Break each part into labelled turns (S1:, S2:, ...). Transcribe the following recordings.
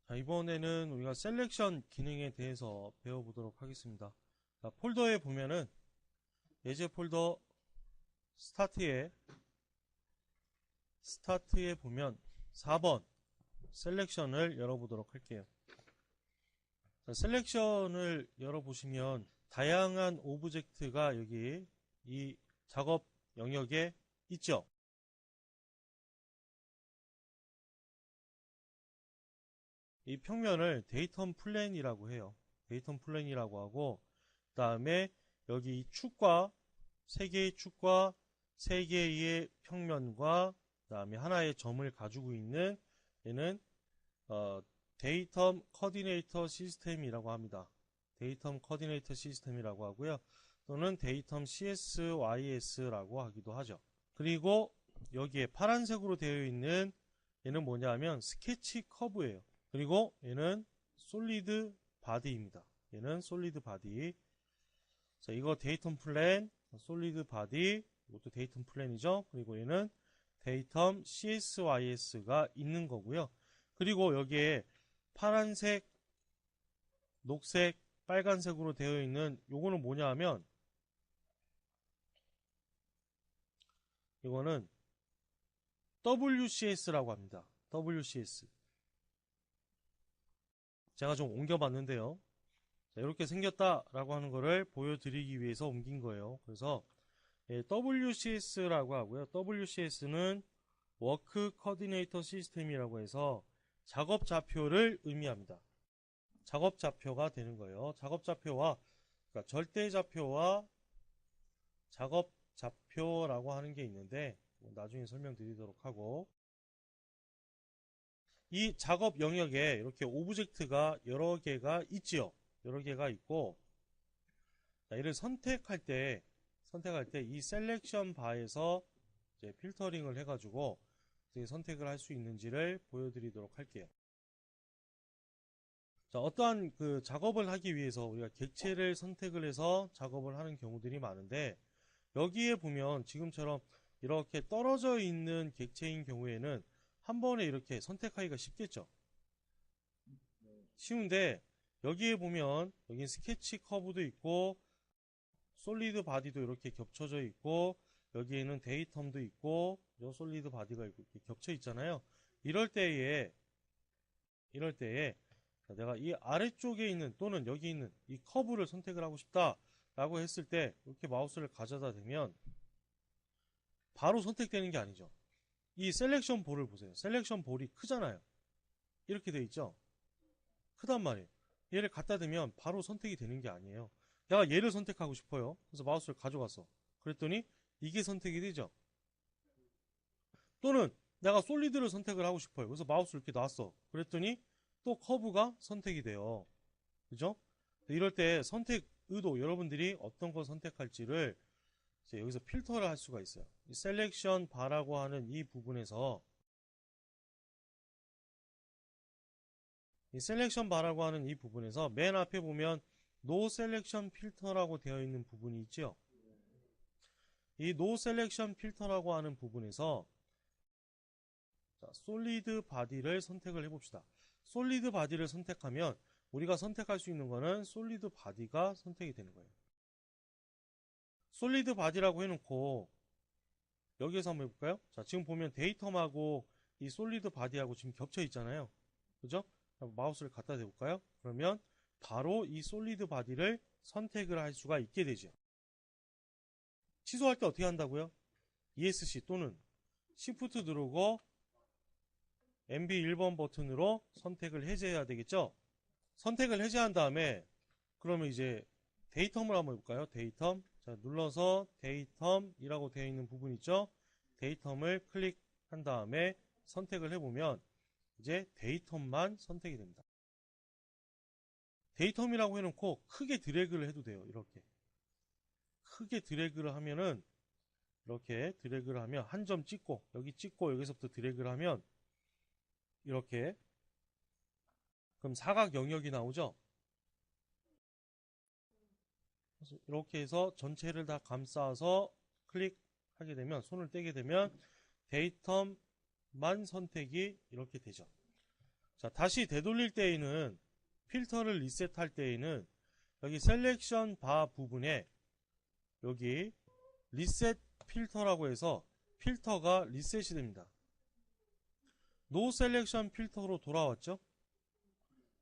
S1: 자, 이번에는 우리가 셀렉션 기능에 대해서 배워보도록 하겠습니다. 자, 폴더에 보면은 예제 폴더 스타트에 보면 4번 셀렉션을 열어보도록 할게요. 자, 셀렉션을 열어보시면 다양한 오브젝트가 여기 이 작업 영역에 있죠. 이 평면을 데이텀 플랜이라고 해요. 데이텀 플랜이라고 하고, 그 다음에 여기 이 축과 3개의 축과 3개의 평면과 그 다음에 하나의 점을 가지고 있는 얘는 데이텀 코디네이터 시스템이라고 합니다. 데이텀 코디네이터 시스템이라고 하고요. 또는 데이텀 CSYS라고 하기도 하죠. 그리고 여기에 파란색으로 되어 있는 얘는 뭐냐면 스케치 커브예요. 그리고 얘는 솔리드 바디입니다. 얘는 솔리드 바디. 자, 이거 데이텀 플랜, 솔리드 바디, 이것도 데이텀 플랜이죠. 그리고 얘는 데이텀 CSYS가 있는 거고요. 그리고 여기에 파란색, 녹색, 빨간색으로 되어 있는 요거는 뭐냐 하면 이거는 WCS라고 합니다. WCS. 제가 좀 옮겨봤는데요. 자, 이렇게 생겼다라고 하는 거를 보여드리기 위해서 옮긴 거예요. 그래서 WCS라고 하고요. WCS는 워크 코디네이터 시스템이라고 해서 작업 좌표를 의미합니다. 작업 좌표가 되는 거예요. 작업 좌표와 그러니까 절대 좌표와 작업 좌표라고 하는 게 있는데 나중에 설명드리도록 하고, 이 작업 영역에 이렇게 오브젝트가 여러 개가 있지요. 여러 개가 있고, 자, 얘를 선택할 때 이 셀렉션 바에서 이제 필터링을 해가지고 선택을 할 수 있는지를 보여드리도록 할게요. 자, 어떠한 그 작업을 하기 위해서 우리가 객체를 선택을 해서 작업을 하는 경우들이 많은데, 여기에 보면 지금처럼 이렇게 떨어져 있는 객체인 경우에는 한 번에 이렇게 선택하기가 쉽겠죠. 쉬운데 여기에 보면 여기 스케치 커브도 있고 솔리드 바디도 이렇게 겹쳐져 있고 여기에는 데이텀도 있고 솔리드 바디가 이렇게 겹쳐 있잖아요. 이럴 때에 내가 이 아래쪽에 있는 또는 여기 있는 이 커브를 선택을 하고 싶다 라고 했을 때 이렇게 마우스를 가져다 대면 바로 선택되는 게 아니죠. 이 셀렉션 볼을 보세요. 셀렉션 볼이 크잖아요. 이렇게 돼 있죠. 크단 말이에요. 얘를 갖다 대면 바로 선택이 되는 게 아니에요. 내가 얘를 선택하고 싶어요. 그래서 마우스를 가져갔어. 그랬더니 이게 선택이 되죠. 또는 내가 솔리드를 선택을 하고 싶어요. 그래서 마우스를 이렇게 놨어. 그랬더니 또 커브가 선택이 돼요. 그죠? 이럴 때 선택 의도, 여러분들이 어떤 걸 선택할지를 이제 여기서 필터를 할 수가 있어요. 이 셀렉션 바라고 하는 이 부분에서 맨 앞에 보면 No Selection Filter라고 되어 있는 부분이 있죠. 이 No Selection Filter라고 하는 부분에서 솔리드 바디를 선택을 해봅시다. 솔리드 바디를 선택하면 우리가 선택할 수 있는 거는 솔리드 바디가 선택이 되는 거예요. 솔리드 바디라고 해놓고 여기에서 한번 해볼까요? 자, 지금 보면 데이텀하고 이 솔리드 바디하고 지금 겹쳐 있잖아요. 그죠? 마우스를 갖다 대볼까요? 그러면 바로 이 솔리드 바디를 선택을 할 수가 있게 되죠. 취소할 때 어떻게 한다고요? ESC 또는 Shift 누르고 MB 1번 버튼으로 선택을 해제해야 되겠죠? 선택을 해제한 다음에 그러면 이제 데이텀을 한번 해볼까요? 데이텀. 자, 눌러서 데이텀이라고 되어 있는 부분 있죠? 데이텀을 클릭한 다음에 선택을 해보면 이제 데이텀만 선택이 됩니다. 데이텀이라고 해놓고 크게 드래그를 해도 돼요. 이렇게 크게 드래그를 하면은 이렇게 드래그를 하면 한 점 찍고 여기 찍고 여기서부터 드래그를 하면 이렇게 그럼 사각 영역이 나오죠. 그래서 이렇게 해서 전체를 다 감싸서 클릭하게 되면 손을 떼게 되면 데이텀만 선택이 이렇게 되죠. 자, 다시 되돌릴 때에는 필터를 리셋할 때에는 여기 셀렉션 바 부분에 여기 리셋 필터라고 해서 필터가 리셋이 됩니다. 노 셀렉션 필터로 돌아왔죠?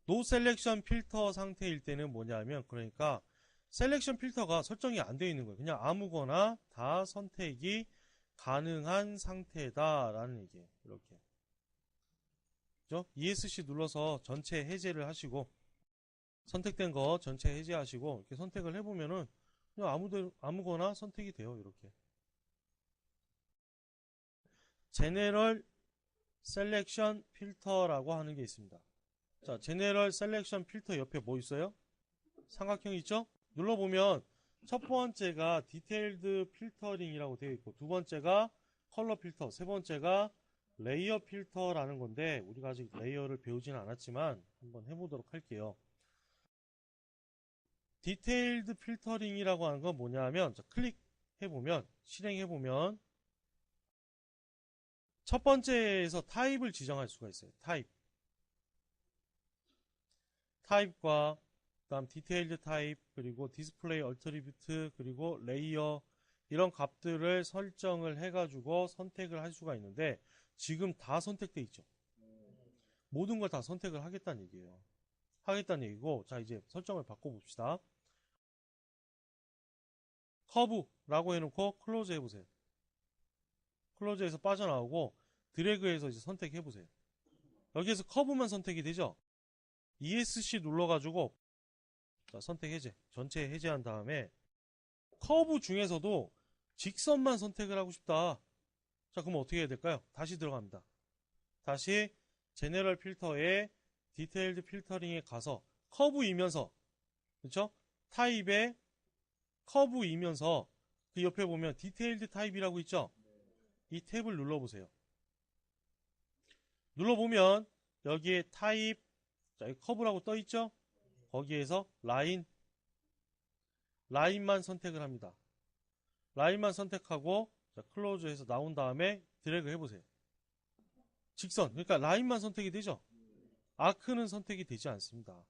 S1: 노 셀렉션 필터 상태일 때는 뭐냐면, 그러니까 셀렉션 필터가 설정이 안 되어 있는 거예요. 그냥 아무거나 다 선택이 가능한 상태다라는 얘기예요. 이렇게. 그죠? ESC 눌러서 전체 해제를 하시고, 선택된 거 전체 해제하시고, 이렇게 선택을 해보면은 그냥 아무거나 선택이 돼요. 이렇게. 제네럴 셀렉션 필터라고 하는 게 있습니다. 자, 제네럴 셀렉션 필터 옆에 뭐 있어요? 삼각형 있죠? 눌러보면 첫 번째가 디테일드 필터링이라고 되어 있고, 두 번째가 컬러 필터, 세 번째가 레이어 필터라는 건데, 우리가 아직 레이어를 배우지는 않았지만 한번 해보도록 할게요. 디테일드 필터링이라고 하는 건 뭐냐면, 클릭해보면, 실행해보면 첫 번째에서 타입을 지정할 수가 있어요. 타입과 그다음 디테일드 타입, 그리고 디스플레이 얼트리뷰트, 그리고 레이어, 이런 값들을 설정을 해가지고 선택을 할 수가 있는데, 지금 다 선택돼 있죠. 모든 걸 다 선택을 하겠다는 얘기예요. 하겠다는 얘기고, 자, 이제 설정을 바꿔봅시다. 커브라고 해놓고 클로즈 해보세요. 클로즈에서 빠져나오고 드래그해서 이제 선택해보세요. 여기에서 커브만 선택이 되죠. ESC 눌러가지고, 자, 선택 해제, 전체 해제한 다음에 커브 중에서도 직선만 선택을 하고 싶다. 자, 그럼 어떻게 해야 될까요? 다시 들어갑니다. 다시 제네럴 필터에 디테일드 필터링에 가서 커브이면서, 그렇죠? 타입에 커브이면서 그 옆에 보면 디테일드 타입이라고 있죠? 이 탭을 눌러보세요. 눌러보면 여기에 타입, 자, 여기 커브라고 떠있죠? 거기에서 라인만 선택을 합니다. 라인만 선택하고, 자, 클로즈해서 나온 다음에 드래그 해보세요. 직선, 그러니까 라인만 선택이 되죠? 아크는 선택이 되지 않습니다.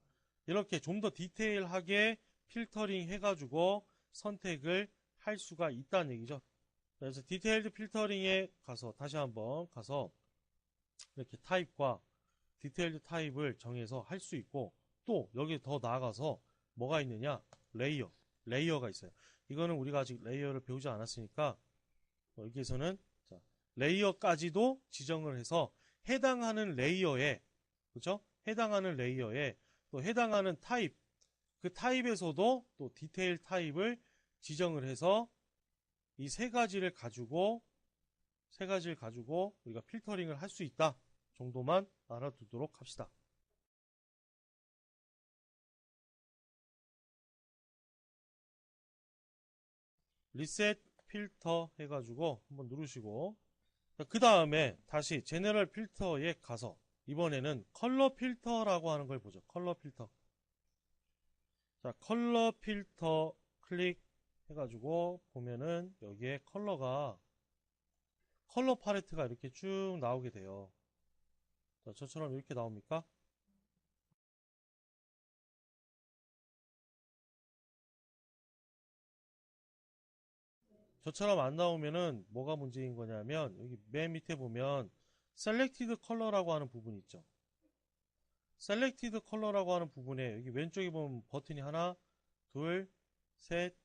S1: 이렇게 좀 더 디테일하게 필터링 해가지고 선택을 할 수가 있다는 얘기죠. 그래서 디테일드 필터링에 가서 다시 한번 가서 이렇게 타입과 디테일드 타입을 정해서 할 수 있고, 또 여기 더 나아가서 뭐가 있느냐? 레이어가 있어요. 이거는 우리가 아직 레이어를 배우지 않았으니까 여기에서는 자, 레이어까지도 지정을 해서 해당하는 레이어에, 그렇죠? 해당하는 레이어에 또 해당하는 타입, 그 타입에서도 또 디테일 타입을 지정을 해서 이 세 가지를 가지고 우리가 필터링을 할 수 있다 정도만 알아두도록 합시다. 리셋 필터 해가지고 한번 누르시고, 그 다음에 다시 제너럴 필터에 가서 이번에는 컬러 필터라고 하는 걸 보죠. 컬러 필터. 자, 컬러 필터 클릭 해가지고 보면은 여기에 컬러 팔레트가 이렇게 쭉 나오게 돼요. 자, 저처럼 이렇게 나옵니까? 저처럼 안 나오면은 뭐가 문제인 거냐면, 여기 맨 밑에 보면 셀렉티드 컬러라고 하는 부분이 있죠. 셀렉티드 컬러라고 하는 부분에 여기 왼쪽에 보면 버튼이 하나, 둘, 셋,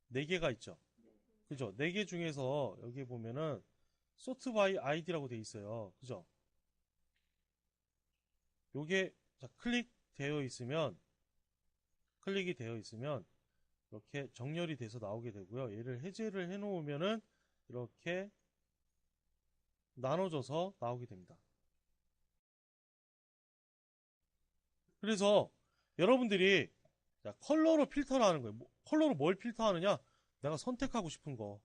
S1: 네 개가 있죠. 그죠? 네 개 중에서 여기 보면은 sort by id라고 돼 있어요. 그죠? 요게 클릭이 되어 있으면 이렇게 정렬이 돼서 나오게 되고요. 얘를 해제를 해 놓으면은 이렇게 나눠져서 나오게 됩니다. 그래서 여러분들이 컬러로 필터를 하는 거예요. 컬러로 뭘 필터하느냐? 내가 선택하고 싶은 걸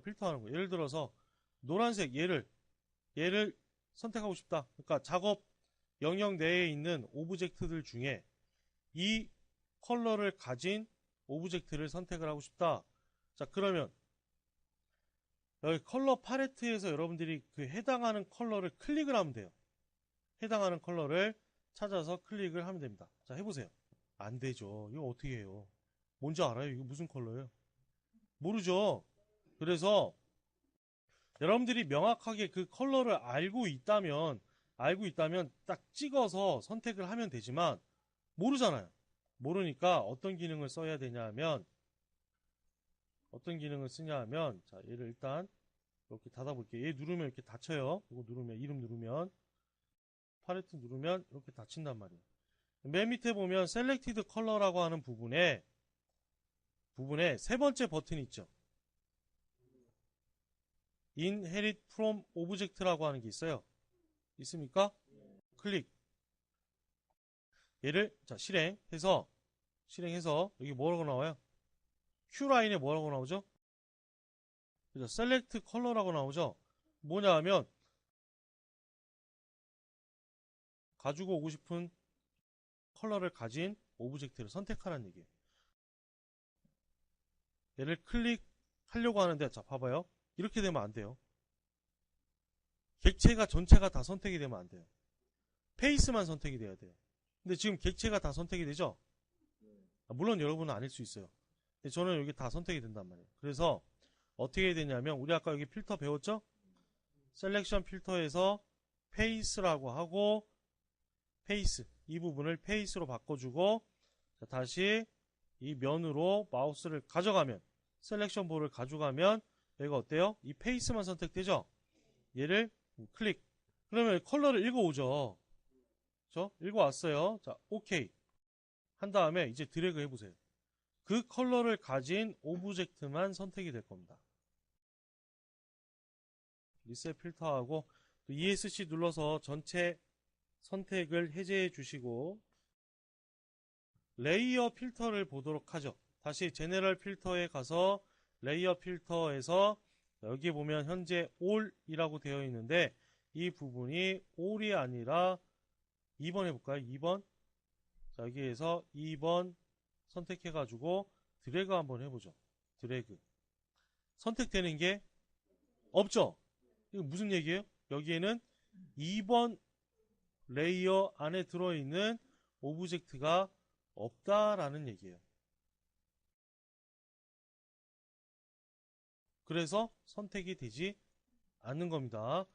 S1: 필터하는 거예요. 예를 들어서 노란색 얘를 선택하고 싶다. 그러니까 작업 영역 내에 있는 오브젝트들 중에 이 컬러를 가진 오브젝트를 선택을 하고 싶다. 자, 그러면 여기 컬러 팔레트에서 여러분들이 그 해당하는 컬러를 클릭을 하면 돼요. 해당하는 컬러를 찾아서 클릭을 하면 됩니다. 자, 해보세요. 안 되죠. 이거 어떻게 해요? 뭔지 알아요? 이거 무슨 컬러예요? 모르죠? 그래서 여러분들이 명확하게 그 컬러를 알고 있다면 딱 찍어서 선택을 하면 되지만 모르잖아요. 모르니까 어떤 기능을 써야 되냐 하면 어떤 기능을 쓰냐 하면 자, 얘를 일단 이렇게 닫아볼게요. 얘 누르면 이렇게 닫혀요. 이거 누르면 이름 누르면 팔레트 누르면 이렇게 닫힌단 말이에요. 맨 밑에 보면 셀렉티드 컬러라고 하는 부분에 세 번째 버튼이 있죠. Inherit from Object라고 하는 게 있어요. 있습니까? 클릭. 얘를 자 실행해서 여기 뭐라고 나와요? Q라인에 뭐라고 나오죠? 그죠? Select Color라고 나오죠? 뭐냐 하면 가지고 오고 싶은 컬러를 가진 오브젝트를 선택하라는 얘기예요. 얘를 클릭하려고 하는데 자 봐봐요. 이렇게 되면 안 돼요. 객체가 전체가 다 선택이 되면 안 돼요. 페이스만 선택이 돼야 돼요. 근데 지금 객체가 다 선택이 되죠? 물론 여러분은 아닐 수 있어요. 근데 저는 여기 다 선택이 된단 말이에요. 그래서 어떻게 되냐면 우리 아까 여기 필터 배웠죠? 셀렉션 필터에서 페이스라고 하고 페이스 이 부분을 페이스로 바꿔주고 자, 다시 이 면으로 마우스를 가져가면 셀렉션 볼을 가져가면 여기가 어때요? 이 페이스만 선택되죠? 얘를 클릭 그러면 컬러를 읽어오죠. 그렇죠? 읽어왔어요. 자, 오케이 한 다음에 이제 드래그 해보세요. 그 컬러를 가진 오브젝트만 선택이 될 겁니다. 리셋 필터하고 ESC 눌러서 전체 선택을 해제해 주시고 레이어 필터를 보도록 하죠. 다시 제네럴 필터에 가서 레이어 필터에서 여기 보면 현재 all이라고 되어 있는데 이 부분이 all이 아니라 2번 해볼까요? 2번 자, 여기에서 2번 선택해가지고 드래그 한번 해보죠. 드래그 선택되는 게 없죠? 이거 무슨 얘기예요? 여기에는 2번 레이어 안에 들어있는 오브젝트가 없다라는 얘기예요. 그래서 선택이 되지 않는 겁니다.